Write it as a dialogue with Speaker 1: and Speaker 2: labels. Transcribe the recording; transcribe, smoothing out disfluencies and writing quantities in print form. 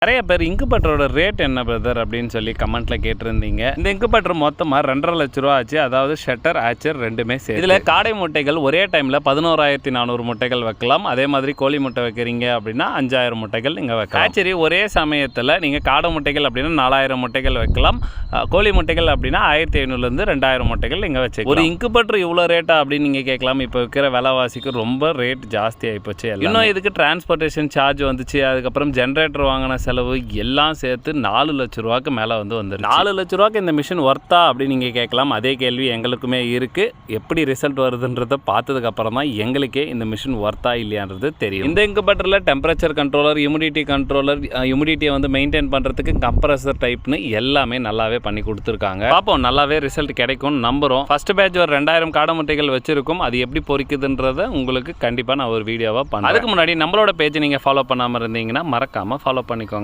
Speaker 1: நிறைய பேர் இன்குபேட்டரோட ரேட் என்ன பிரதர் அப்படின்னு சொல்லி கமெண்ட்ல கேட்டிருந்தீங்க. இந்த இன்குபேட்டர் மொத்தமாக 2.5 லட்ச ரூபா ஆச்சு. அதாவது ஷட்டர் ஆச்சர் ரெண்டுமே சேர்த்து. இதில் காடை முட்டைகள் ஒரே டைமில் 11,400 முட்டைகள் வைக்கலாம். அதே மாதிரி கோழி முட்டை வைக்கிறீங்க அப்படின்னா 5,000 முட்டைகள் நீங்கள் வைக்கலாம். ஆச்சரி ஒரே சமயத்தில் நீங்கள் காடை முட்டைகள் அப்படின்னா 4,000 முட்டைகள் வைக்கலாம். கோழி முட்டைகள் அப்படின்னா 1,500லேருந்து 2,000 முட்டைகள் நீங்கள் வச்சு. ஒரு இன்குபேட்டர் இவ்வளோ ரேட்டா அப்படின்னு நீங்கள் கேட்கலாம். இப்போ விற்கிற விலைவாசிக்கு ரொம்ப ரேட் ஜாஸ்தி ஆகிப்போச்சு. இன்னும் இதுக்கு டிரான்ஸ்போர்ட்டேஷன் சார்ஜ் வந்துச்சு. அதுக்கப்புறம் ஜென்ரேட்டர் வாங்கின செலவு எல்லாம் சேர்த்து 4 லட்ச ரூபாய்க்கு மேலே வந்துருச்சு. 4 லட்ச ரூபாய்க்கு இந்த மிஷின் ஒர்த்தா அப்படின்னு நீங்கள் கேட்கலாம். அதே கேள்வி எங்களுக்குமே இருக்குது. எப்படி ரிசல்ட் வருதுன்றதை பார்த்ததுக்கு அப்புறம் தான் எங்களுக்கே இந்த மிஷின் ஒர்த்தா இல்லையான்றது தெரியும். இந்த இன்குபேட்டரில் டெம்பரேச்சர் கண்ட்ரோலர், ஹியூமிடிட்டியை வந்து மெயின்டைன் பண்ணுறதுக்கு கம்ப்ரஸர் டைப்னு எல்லாமே நல்லாவே பண்ணி கொடுத்துருக்காங்க. பார்ப்போம், நல்லாவே ரிசல்ட் கிடைக்கும் நம்புகிறோம். ஃபர்ஸ்ட் பேட்ச் ஒரு 2000 காடை முட்டைகள் வச்சிருக்கும். அது எப்படி பொறிக்குதுன்றதை உங்களுக்கு கண்டிப்பாக நான் ஒரு வீடியோவாக பண்ணுறேன். அதுக்கு முன்னாடி நம்மளோட பேஜ் நீங்கள் ஃபாலோ பண்ணாமல் இருந்தீங்கன்னா மறக்காமல் ஃபாலோ பண்ணிக்கோங்க.